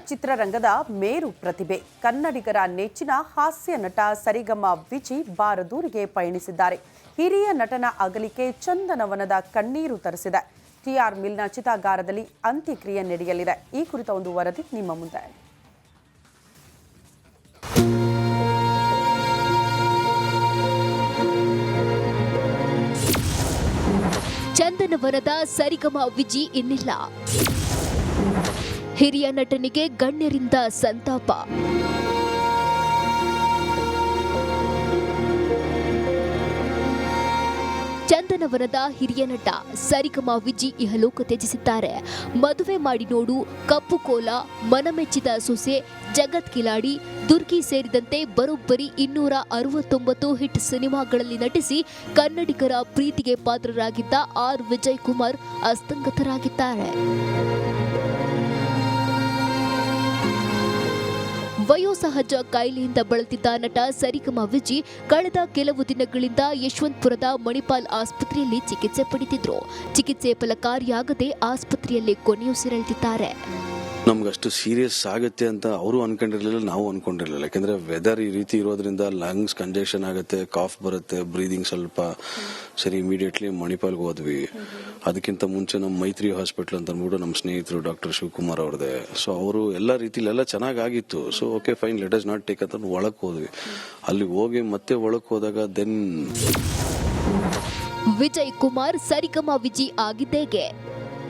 ಚಿತ್ರರಂಗದ ಮೇರು ಪ್ರತಿಭೆ ಕನ್ನಡಿಗರ ನೆಚ್ಚಿನ ಹಾಸ್ಯ ನಟ ಸರಿಗಮ ವಿಜಿ ಬಾರದೂರಿಗೆ ಪಯಣಿಸಿದ್ದಾರೆ. ಹಿರಿಯ ನಟನ ಅಗಲಿಕೆ ಚಂದನವನದ ಕಣ್ಣೀರು ತರಿಸಿದೆ. ಟಿಆರ್ ಮಿಲ್ನ ಚಿತಾಗಾರದಲ್ಲಿ ಅಂತ್ಯಕ್ರಿಯೆ ನಡೆಯಲಿದೆ. ಈ ಕುರಿತ ಒಂದು ವರದಿ ನಿಮ್ಮ ಮುಂದೆ. ಚಂದನವನದ ಸರಿಗಮ ವಿಜಿ ಇನ್ನಿಲ್ಲ. ಹಿರಿಯ ನಟನಿಗೆ ಗಣ್ಯರಿಂದ ಸಂತಾಪ. ಚಂದನವನದ ಹಿರಿಯ ನಟ ಸರಿಗಮ ವಿಜಿ ಇಹಲೋಕ ತ್ಯಜಿಸಿದ್ದಾರೆ. ಮದುವೆ ಮಾಡಿ ನೋಡು, ಕಪ್ಪು ಕೋಲ, ಮನಮೆಚ್ಚಿದ ಸೊಸೆ, ಜಗತ್ ಕಿಲಾಡಿ, ದುರ್ಗಿ ಸೇರಿದಂತೆ ಬರೋಬ್ಬರಿ 269 ಹಿಟ್ ಸಿನಿಮಾಗಳಲ್ಲಿ ನಟಿಸಿ ಕನ್ನಡಿಗರ ಪ್ರೀತಿಗೆ ಪಾತ್ರರಾಗಿದ್ದ ಆರ್ ವಿಜಯ್ ಕುಮಾರ್ ಅಸ್ತಂಗತರಾಗಿದ್ದಾರೆ. ವಯೋಸಹಜ ಕಾಯಿಲೆಯಿಂದ ಬಳಲುತ್ತಿದ್ದ ನಟ ಸರಿಗಮ ವಿಜಿ ಕಳೆದ ಕೆಲವು ದಿನಗಳಿಂದ ಯಶವಂತಪುರದ ಮಣಿಪಾಲ್ ಆಸ್ಪತ್ರೆಯಲ್ಲಿ ಚಿಕಿತ್ಸೆ ಪಡೆದಿದ್ರು. ಚಿಕಿತ್ಸೆ ಫಲಕಾರಿಯಾಗದೆ ಆಸ್ಪತ್ರೆಯಲ್ಲಿ ಕೊನೆಯುಸಿರೆಳೆದಿದ್ದಾರೆ. ನಮ್ಗಷ್ಟು ಸೀರಿಯಸ್ ಆಗುತ್ತೆ ಅಂತ ಅವರು ಅನ್ಕೊಂಡಿರ್ಲಿಲ್ಲ, ನಾವು ಅನ್ಕೊಂಡಿರ್ಲಿಲ್ಲ. ಯಾಕಂದ್ರೆ ವೆದರ್ ಈ ರೀತಿ ಇರೋದ್ರಿಂದ ಲಂಗ್ಸ್ ಕಂಜೆಷನ್ ಆಗುತ್ತೆ, ಕಾಫ್ ಬರುತ್ತೆ, ಬ್ರೀದಿಂಗ್ ಸ್ವಲ್ಪ ಸರಿ. ಇಮಿಡಿಯೇಟ್ಲಿ ಮಣಿಪಾಲ್ಗೆ ಹೋದ್ವಿ. ಅದಕ್ಕಿಂತ ಮುಂಚೆ ನಮ್ಮ ಮೈತ್ರಿ ಹಾಸ್ಪಿಟಲ್ ಅಂತ ಅಂದ್ಬಿಟ್ಟು ನಮ್ಮ ಸ್ನೇಹಿತರು ಡಾಕ್ಟರ್ ಶಿವಕುಮಾರ್ ಅವ್ರದೇ. ಸೊ ಅವರು ಎಲ್ಲ ರೀತಿಲೆಲ್ಲ ಚೆನ್ನಾಗಿತ್ತು. So okay fine, let us not take ಅಂತ ಒಳಕ್ ಹೋದ್ವಿ. ಅಲ್ಲಿ ಹೋಗಿ ಮತ್ತೆ ಒಳಕ್ ಹೋದಾಗ ದೆನ್ ವಿಜಯ್ ಕುಮಾರ್ ಸರಿಗಮ ವಿಜಿ ಆಗಿದ್ದೇಗೆ.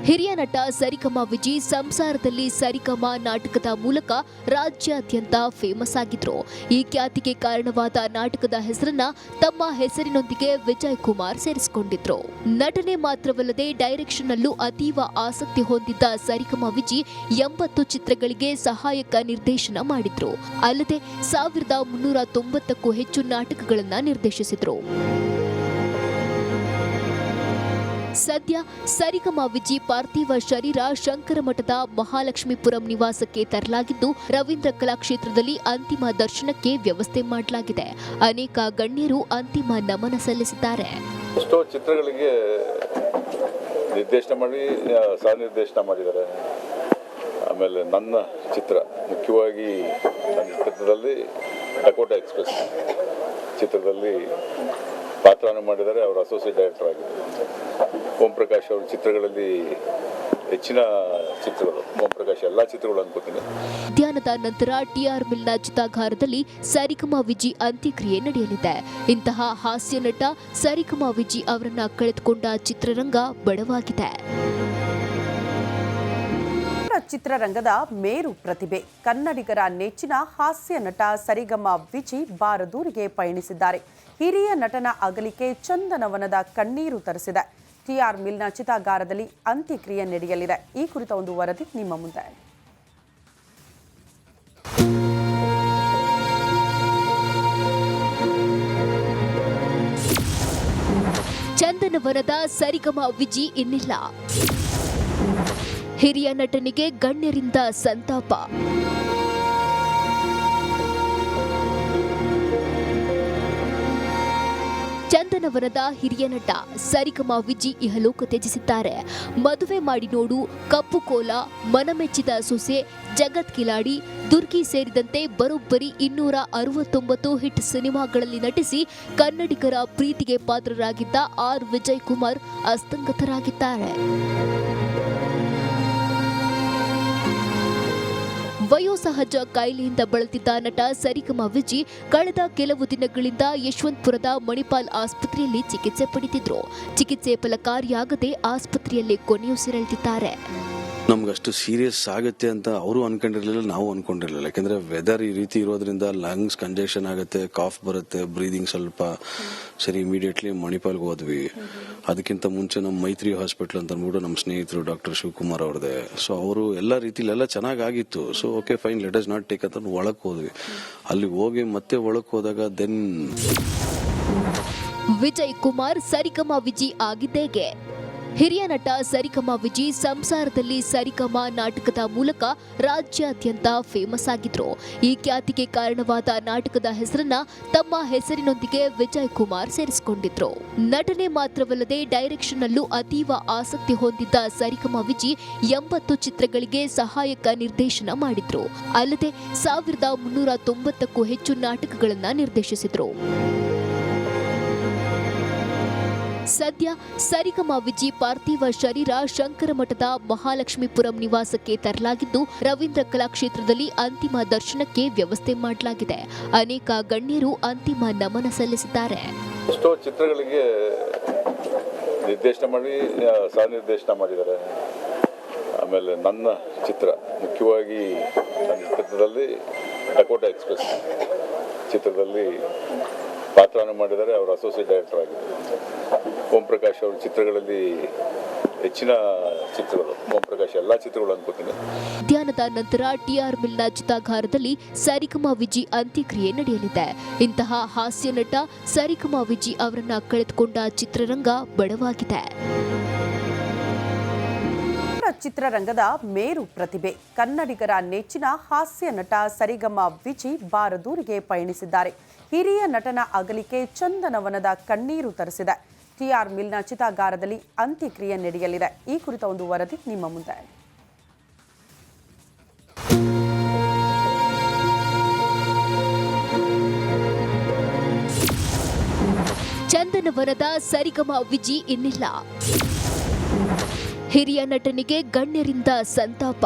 ಹಿರಿಯ ನಟ ಸರಿಗಮ ವಿಜಿ ಸಂಸಾರದಲ್ಲಿ ಸರಿಗಮ ನಾಟಕದ ಮೂಲಕ ರಾಜ್ಯಾದ್ಯಂತ ಫೇಮಸ್ ಆಗಿದ್ರು. ಈ ಖ್ಯಾತಿಗೆ ಕಾರಣವಾದ ನಾಟಕದ ಹೆಸರನ್ನ ತಮ್ಮ ಹೆಸರಿನೊಂದಿಗೆ ವಿಜಯ್ ಕುಮಾರ್ ಸೇರಿಸಿಕೊಂಡಿದ್ರು. ನಟನೆ ಮಾತ್ರವಲ್ಲದೆ ಡೈರೆಕ್ಷನ್ ಅಲ್ಲೂ ಅತೀವ ಆಸಕ್ತಿ ಹೊಂದಿದ್ದ ಸರಿಗಮ ವಿಜಿ 80 ಚಿತ್ರಗಳಿಗೆ ಸಹಾಯಕ ನಿರ್ದೇಶನ ಮಾಡಿದ್ರು. ಅಲ್ಲದೆ 1390ಕ್ಕೂ ಹೆಚ್ಚು ನಾಟಕಗಳನ್ನ ನಿರ್ದೇಶಿಸಿದ್ರು. ಸದ್ಯ ಸರಿಗಮ ವಿಜಿ ಪಾರ್ಥಿವ ಶರೀರ ಶಂಕರಮಠದ ಮಹಾಲಕ್ಷ್ಮೀಪುರಂ ನಿವಾಸಕ್ಕೆ ತರಲಾಗಿದ್ದು, ರವೀಂದ್ರ ಕಲಾಕ್ಷೇತ್ರದಲ್ಲಿ ಅಂತಿಮ ದರ್ಶನಕ್ಕೆ ವ್ಯವಸ್ಥೆ ಮಾಡಲಾಗಿದೆ. ಅನೇಕ ಗಣ್ಯರು ಅಂತಿಮ ನಮನ ಸಲ್ಲಿಸಿದ್ದಾರೆ. ಎಷ್ಟೋ ಚಿತ್ರಗಳಿಗೆ ನಿರ್ದೇಶನ ಮಾಡಿ ಸಹ ನಿರ್ದೇಶನ ಮಾಡಿದ್ದಾರೆ. ಆಮೇಲೆ ನನ್ನ ಚಿತ್ರ ಮುಖ್ಯವಾಗಿ ನನ್ನ ಚಿತ್ರದಲ್ಲಿ ಡಕೋಟಾ ಎಕ್ಸ್ಪ್ರೆಸ್ ಚಿತ್ರದಲ್ಲಿ ಪಾತ್ರವನ್ನು ಮಾಡಿದ್ದಾರೆ. ಅವರು ಅಸೋಸಿಯೇಟ್ ಡೈರೆಕ್ಟರ್ ಆಗಿದ್ದಾರೆ. ಓಂ ಪ್ರಕಾಶ್ ಅವರ ಚಿತ್ರಗಳಲ್ಲಿ ಹೆಚ್ಚಿನ ಚಿತ್ರಗಳು, ಓಂ ಪ್ರಕಾಶ್ ಎಲ್ಲಾ ಚಿತ್ರಗಳು ಅನ್ಕೋತೀನಿ. ಮಧ್ಯಾಹ್ನದ ನಂತರ ಟಿಆರ್ ಮಿಲ್ನ ಚಿತಾಗಾರದಲ್ಲಿ ಸರಿಗಮ ವಿಜಿ ಅಂತ್ಯಕ್ರಿಯೆ ನಡೆಯಲಿದೆ. ಇಂತಹ ಹಾಸ್ಯ ನಟ ಸರಿಗಮ ವಿಜಿ ಅವರನ್ನ ಕಳೆದುಕೊಂಡ ಚಿತ್ರರಂಗ ಬಡವಾಗಿದೆ. ಚಿತ್ರರಂಗದ ಮೇರು ಪ್ರತಿಭೆ ಕನ್ನಡಿಗರ ನೆಚ್ಚಿನ ಹಾಸ್ಯ ನಟ ಸರಿಗಮ ವಿಜಿ ಬಾರದೂರಿಗೆ ಪಯಣಿಸಿದ್ದಾರೆ. ಹಿರಿಯ ನಟನ ಅಗಲಿಕೆ ಚಂದನವನದ ಕಣ್ಣೀರು ತರಿಸಿದೆ. ಟಿಆರ್ ಮಿಲ್ನ ಚಿತಾಗಾರದಲ್ಲಿ ಅಂತ್ಯಕ್ರಿಯೆ ನಡೆಯಲಿದೆ. ಈ ಕುರಿತ ಒಂದು ವರದಿ ನಿಮ್ಮ ಮುಂದೆ. ಚಂದನವನದ ಸರಿಗಮ ವಿಜಿ ಇನ್ನಿಲ್ಲ. ಹಿರಿಯ ನಟನಿಗೆ ಗಣ್ಯರಿಂದ ಸಂತಾಪ. ಚಂದನವನದ ಹಿರಿಯ ನಟ ಸರಿಗಮ ವಿಜಿ ಇಹಲೋಕ ತ್ಯಜಿಸಿದ್ದಾರೆ. ಮದುವೆ ಮಾಡಿ ನೋಡು, ಕಪ್ಪು ಕೋಲ, ಮನಮೆಚ್ಚಿದ ಸೊಸೆ, ಜಗತ್ ಕಿಲಾಡಿ, ದುರ್ಗಿ ಸೇರಿದಂತೆ ಬರೋಬ್ಬರಿ 269 ಹಿಟ್ ಸಿನಿಮಾಗಳಲ್ಲಿ ನಟಿಸಿ ಕನ್ನಡಿಗರ ಪ್ರೀತಿಗೆ ಪಾತ್ರರಾಗಿದ್ದ ಆರ್ ವಿಜಯ್ ಕುಮಾರ್ ಅಸ್ತಂಗತರಾಗಿದ್ದಾರೆ. ವಯೋಸಹಜ ಕಾಯಿಲೆಯಿಂದ ಬಳಲುತ್ತಿದ್ದ ನಟ ಸರಿಗಮ ವಿಜಿ ಕಳೆದ ಕೆಲವು ದಿನಗಳಿಂದ ಯಶವಂತಪುರದ ಮಣಿಪಾಲ್ ಆಸ್ಪತ್ರೆಯಲ್ಲಿ ಚಿಕಿತ್ಸೆ ಪಡೆದಿದ್ರು. ಚಿಕಿತ್ಸೆ ಫಲಕಾರಿಯಾಗದೆ ಆಸ್ಪತ್ರೆಯಲ್ಲಿ ಕೊನೆಯುಸಿರೆಳೆದಿದ್ದಾರೆ. ನಮ್ಗಷ್ಟು ಸೀರಿಯಸ್ ಆಗುತ್ತೆ ಅಂತ ಅವರು ಅನ್ಕೊಂಡಿರ್ಲಿಲ್ಲ, ನಾವು ಅನ್ಕೊಂಡಿರ್ಲಿಲ್ಲ. ಯಾಕಂದ್ರೆ ವೆದರ್ ಈ ರೀತಿ ಇರೋದ್ರಿಂದ ಲಂಗ್ಸ್ ಕಂಜೆಷನ್ ಆಗುತ್ತೆ, ಕಾಫ್ ಬರುತ್ತೆ, ಬ್ರೀದಿಂಗ್ ಸ್ವಲ್ಪ ಸರಿ. ಇಮಿಡಿಯೇಟ್ಲಿ ಮಣಿಪಾಲ್ಗೆ ಹೋದ್ವಿ. ಅದಕ್ಕಿಂತ ಮುಂಚೆ ನಮ್ಮ ಮೈತ್ರಿ ಹಾಸ್ಪಿಟಲ್ ಅಂತ ಅಂದ್ಬಿಟ್ಟು ನಮ್ಮ ಸ್ನೇಹಿತರು ಡಾಕ್ಟರ್ ಶಿವಕುಮಾರ್ ಅವ್ರದೇ. ಸೊ ಅವರು ಎಲ್ಲ ರೀತಿಲೆಲ್ಲ ಚೆನ್ನಾಗಿತ್ತು. So okay fine, let us not take ಅಂತ ಒಳಕ್ ಹೋದ್ವಿ. ಅಲ್ಲಿ ಹೋಗಿ ಮತ್ತೆ ಒಳಕ್ ಹೋದಾಗ ದೆನ್ ವಿಜಯ್ ಕುಮಾರ್ ಸರಿಗಮ ವಿಜಿ ಆಗಿದ್ದೇಗೆ. ಹಿರಿಯ ನಟ ಸರಿಗಮ ವಿಜಿ ಸಂಸಾರದಲ್ಲಿ ಸರಿಗಮ ನಾಟಕದ ಮೂಲಕ ರಾಜ್ಯಾದ್ಯಂತ ಫೇಮಸ್ ಆಗಿದ್ರು. ಈ ಖ್ಯಾತಿಗೆ ಕಾರಣವಾದ ನಾಟಕದ ಹೆಸರನ್ನ ತಮ್ಮ ಹೆಸರಿನೊಂದಿಗೆ ವಿಜಯ್ ಕುಮಾರ್ ಸೇರಿಸಿಕೊಂಡಿದ್ರು. ನಟನೆ ಮಾತ್ರವಲ್ಲದೆ ಡೈರೆಕ್ಷನ್ ಅಲ್ಲೂ ಅತೀವ ಆಸಕ್ತಿ ಹೊಂದಿದ್ದ ಸರಿಗಮ ವಿಜಿ 80 ಚಿತ್ರಗಳಿಗೆ ಸಹಾಯಕ ನಿರ್ದೇಶನ ಮಾಡಿದ್ರು. ಅಲ್ಲದೆ 1390ಕ್ಕೂ ಹೆಚ್ಚು ನಾಟಕಗಳನ್ನ ನಿರ್ದೇಶಿಸಿದ್ರು. ಸದ್ಯ ಸರಿಗಮ ವಿಜಿ ಪಾರ್ಥಿವ ಶರೀರ ಶಂಕರಮಠದ ಮಹಾಲಕ್ಷ್ಮೀಪುರಂ ನಿವಾಸಕ್ಕೆ ತರಲಾಗಿದ್ದು, ರವೀಂದ್ರ ಕಲಾಕ್ಷೇತ್ರದಲ್ಲಿ ಅಂತಿಮ ದರ್ಶನಕ್ಕೆ ವ್ಯವಸ್ಥೆ ಮಾಡಲಾಗಿದೆ. ಅನೇಕ ಗಣ್ಯರು ಅಂತಿಮ ನಮನ ಸಲ್ಲಿಸಿದ್ದಾರೆ. ಎಷ್ಟೋ ಚಿತ್ರಗಳಿಗೆ ನಿರ್ದೇಶನ ಮಾಡಿ ಸಹ ನಿರ್ದೇಶನ ಮಾಡಿದ್ದಾರೆ. ಆಮೇಲೆ ನನ್ನ ಚಿತ್ರ ಮುಖ್ಯವಾಗಿ ನನ್ನ ಚಿತ್ರದಲ್ಲಿ ಡಕೋಟಾ ಎಕ್ಸ್ಪ್ರೆಸ್ ಚಿತ್ರದಲ್ಲಿ ಪಾತ್ರನ ಮಾಡಿದ್ದಾರೆ. ಅವರು ಅಸೋಸಿಯೇಟ್ ಡೈರೆಕ್ಟರ್ ಆಗಿದ್ದಾರೆ. ಓಂ ಪ್ರಕಾಶ್ ಅವರ ಚಿತ್ರಗಳಲ್ಲಿ ಹೆಚ್ಚಿನ ಚಿತ್ರಗಳು, ಓಂ ಪ್ರಕಾಶ್ ಎಲ್ಲ ಚಿತ್ರಗಳು ಅನ್ಕೋತೀನಿ. ಮಧ್ಯಾಹ್ನದ ನಂತರ ಟಿಆರ್ ಮಿಲ್ನ ಚಿತಾಗಾರದಲ್ಲಿ ಸರಿಗಮ ವಿಜಿ ಅಂತ್ಯಕ್ರಿಯೆ ನಡೆಯಲಿದೆ. ಇಂತಹ ಹಾಸ್ಯ ನಟ ಸರಿಗಮ ವಿಜಿ ಅವರನ್ನ ಕಳೆದುಕೊಂಡ ಚಿತ್ರರಂಗ ಬಡವಾಗಿದೆ. ಚಿತ್ರರಂಗದ ಮೇರು ಪ್ರತಿಭೆ ಕನ್ನಡಿಗರ ನೆಚ್ಚಿನ ಹಾಸ್ಯ ನಟ ಸರಿಗಮ ವಿಜಿ ಬಾರದೂರಿಗೆ ಪಯಣಿಸಿದ್ದಾರೆ. ಹಿರಿಯ ನಟನ ಅಗಲಿಕೆ ಚಂದನವನದ ಕಣ್ಣೀರು ತರಿಸಿದೆ. ಟಿಆರ್ ಮಿಲ್ನ ಚಿತಾಗಾರದಲ್ಲಿ ಅಂತ್ಯಕ್ರಿಯೆ ನಡೆಯಲಿದೆ. ಈ ಕುರಿತ ಒಂದು ವರದಿ ನಿಮ್ಮ ಮುಂದೆ. ಚಂದನವನದ ಸರಿಗಮ ವಿಜಿ ಇನ್ನಿಲ್ಲ. ಹಿರಿಯ ನಟನಿಗೆ ಗಣ್ಯರಿಂದ ಸಂತಾಪ.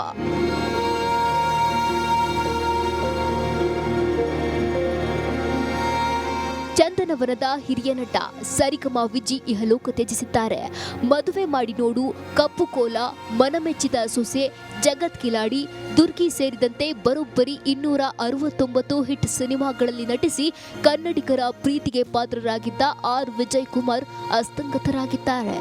ಚಂದನವನದ ಹಿರಿಯ ನಟ ಸರಿಗಮ ವಿಜಿ ಇಹಲೋಕ ತ್ಯಜಿಸಿದ್ದಾರೆ. ಮದುವೆ ಮಾಡಿ ನೋಡು, ಕಪ್ಪು ಕೋಲ, ಮನಮೆಚ್ಚಿದ ಸೊಸೆ, ಜಗತ್ ಕಿಲಾಡಿ, ದುರ್ಗಿ ಸೇರಿದಂತೆ ಬರೋಬ್ಬರಿ 269 ಹಿಟ್ ಸಿನಿಮಾಗಳಲ್ಲಿ ನಟಿಸಿ ಕನ್ನಡಿಗರ ಪ್ರೀತಿಗೆ ಪಾತ್ರರಾಗಿದ್ದ ಆರ್ ವಿಜಯ್ ಕುಮಾರ್ ಅಸ್ತಂಗತರಾಗಿದ್ದಾರೆ.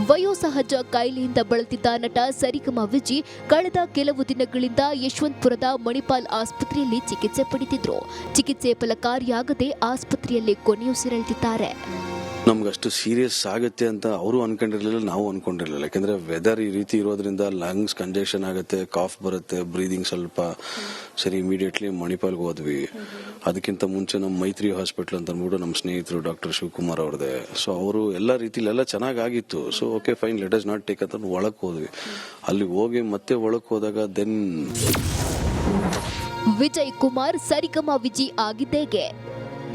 ವಯೋಸಹಜ ಕಾಯಿಲೆಯಿಂದ ಬಳಲ್ತಿದ್ದ ನಟ ಸರಿಗಮ ವಿಜಿ ಕಳೆದ ಕೆಲವು ದಿನಗಳಿಂದ ಯಶವಂತಪುರದ ಮಣಿಪಾಲ್ ಆಸ್ಪತ್ರೆಯಲ್ಲಿ ಚಿಕಿತ್ಸೆ ಪಡೆದಿದ್ರು. ಚಿಕಿತ್ಸೆ ಫಲಕಾರಿಯಾಗದೆ ಆಸ್ಪತ್ರೆಯಲ್ಲಿ ಕೊನೆಯುಸಿರೆಳೆದಿದ್ದಾರೆ. ನಮ್ಗಷ್ಟು ಸೀರಿಯಸ್ ಆಗುತ್ತೆ ಅಂತ ಅವರು ಅನ್ಕೊಂಡಿರ್ಲಿಲ್ಲ, ನಾವು ಅನ್ಕೊಂಡಿರ್ಲಿಲ್ಲ. ಯಾಕಂದ್ರೆ ವೆದರ್ ಈ ರೀತಿ ಇರೋದ್ರಿಂದ ಲಂಗ್ಸ್ ಕಂಜೆಷನ್ ಆಗುತ್ತೆ, ಕಾಫ್ ಬರುತ್ತೆ, ಬ್ರೀದಿಂಗ್ ಸ್ವಲ್ಪ ಸರಿ. ಇಮಿಡಿಯೇಟ್ಲಿ ಮಣಿಪಾಲ್ಗೆ ಹೋದ್ವಿ. ಅದಕ್ಕಿಂತ ಮುಂಚೆ ನಮ್ಮ ಮೈತ್ರಿ ಹಾಸ್ಪಿಟಲ್ ಅಂತ ಅಂದ್ಬಿಟ್ಟು ನಮ್ಮ ಸ್ನೇಹಿತರು ಡಾಕ್ಟರ್ ಶಿವಕುಮಾರ್ ಅವ್ರದೇ. ಸೊ ಅವರು ಎಲ್ಲ ರೀತಿಲೆಲ್ಲ ಚೆನ್ನಾಗಿತ್ತು. So okay fine, let us not take ಅಂತ ಒಳಕ್ ಹೋದ್ವಿ. ಅಲ್ಲಿ ಹೋಗಿ ಮತ್ತೆ ಒಳಕ್ ಹೋದಾಗ ದೆನ್ ವಿಜಯ್ ಕುಮಾರ್ ಸರಿಗಮ ವಿಜಿ ಆಗಿದ್ದೇಗೆ.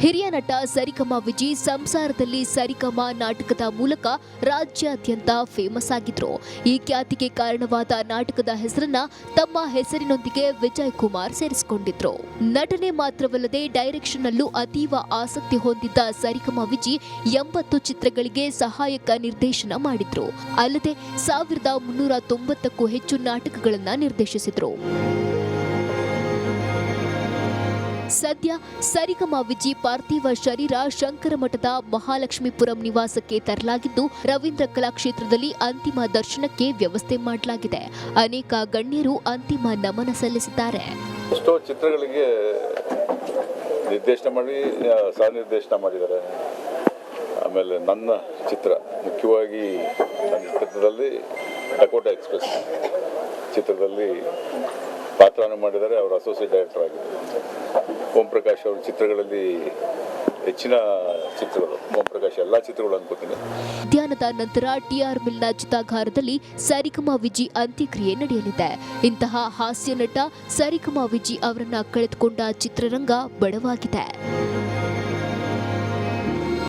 ಹಿರಿಯ ನಟ ಸರಿಗಮ ವಿಜಿ ಸಂಸಾರದಲ್ಲಿ ಸರಿಗಮ ನಾಟಕದ ಮೂಲಕ ರಾಜ್ಯಾದ್ಯಂತ ಫೇಮಸ್ ಆಗಿದ್ರು. ಈ ಖ್ಯಾತಿಗೆ ಕಾರಣವಾದ ನಾಟಕದ ಹೆಸರನ್ನ ತಮ್ಮ ಹೆಸರಿನೊಂದಿಗೆ ವಿಜಯ್ ಕುಮಾರ್ ಸೇರಿಸಿಕೊಂಡಿದ್ರು. ನಟನೆ ಮಾತ್ರವಲ್ಲದೆ ಡೈರೆಕ್ಷನ್ ಅಲ್ಲೂ ಅತೀವ ಆಸಕ್ತಿ ಹೊಂದಿದ್ದ ಸರಿಗಮ ವಿಜಿ 80 ಚಿತ್ರಗಳಿಗೆ ಸಹಾಯಕ ನಿರ್ದೇಶನ ಮಾಡಿದ್ರು. ಅಲ್ಲದೆ 1390ಕ್ಕೂ ಹೆಚ್ಚು ನಾಟಕಗಳನ್ನ ನಿರ್ದೇಶಿಸಿದ್ರು. ಸದ್ಯ ಸರಿಗಮ ವಿಜಿ ಪಾರ್ಥಿವ ಶರೀರ ಶಂಕರಮಠದ ಮಹಾಲಕ್ಷ್ಮೀಪುರಂ ನಿವಾಸಕ್ಕೆ ತರಲಾಗಿದ್ದು, ರವೀಂದ್ರ ಕಲಾಕ್ಷೇತ್ರದಲ್ಲಿ ಅಂತಿಮ ದರ್ಶನಕ್ಕೆ ವ್ಯವಸ್ಥೆ ಮಾಡಲಾಗಿದೆ. ಅನೇಕ ಗಣ್ಯರು ಅಂತಿಮ ನಮನ ಸಲ್ಲಿಸಿದ್ದಾರೆ. ಎಷ್ಟೋ ಚಿತ್ರಗಳಿಗೆ ನಿರ್ದೇಶನ ಮಾಡಿ ಸಹ ನಿರ್ದೇಶನ ಮಾಡಿದ್ದಾರೆ. ಆಮೇಲೆ ನನ್ನ ಚಿತ್ರ ಮುಖ್ಯವಾಗಿ ನನ್ನ ಚಿತ್ರದಲ್ಲಿ ಡಕೋಟಾ ಎಕ್ಸ್ಪ್ರೆಸ್ ಚಿತ್ರದಲ್ಲಿ ಪಾತ್ರನ ಮಾಡಿದ್ದಾರೆ. ಅವರು ಅಸೋಸಿಯೇಟ್ ಡೈರೆಕ್ಟರ್ ಆಗಿದ್ದಾರೆ. ಓಂ ಪ್ರಕಾಶ್ ಅವರ ಚಿತ್ರಗಳಲ್ಲಿ ಹೆಚ್ಚಿನ ಚಿತ್ರಗಳು, ಓಂ ಪ್ರಕಾಶ್ ಎಲ್ಲ ಚಿತ್ರಗಳು ಅನ್ಕೋತೀನಿ. ಮಧ್ಯಾಹ್ನದ ನಂತರ ಟಿಆರ್ ಮಿಲ್ನ ಚಿತಾಗಾರದಲ್ಲಿ ಸರಿಗಮ ವಿಜಿ ಅಂತ್ಯಕ್ರಿಯೆ ನಡೆಯಲಿದೆ. ಇಂತಹ ಹಾಸ್ಯ ನಟ ಸರಿಗಮ ವಿಜಿ ಅವರನ್ನ ಕಳೆದುಕೊಂಡ ಚಿತ್ರರಂಗ ಬಡವಾಗಿದೆ.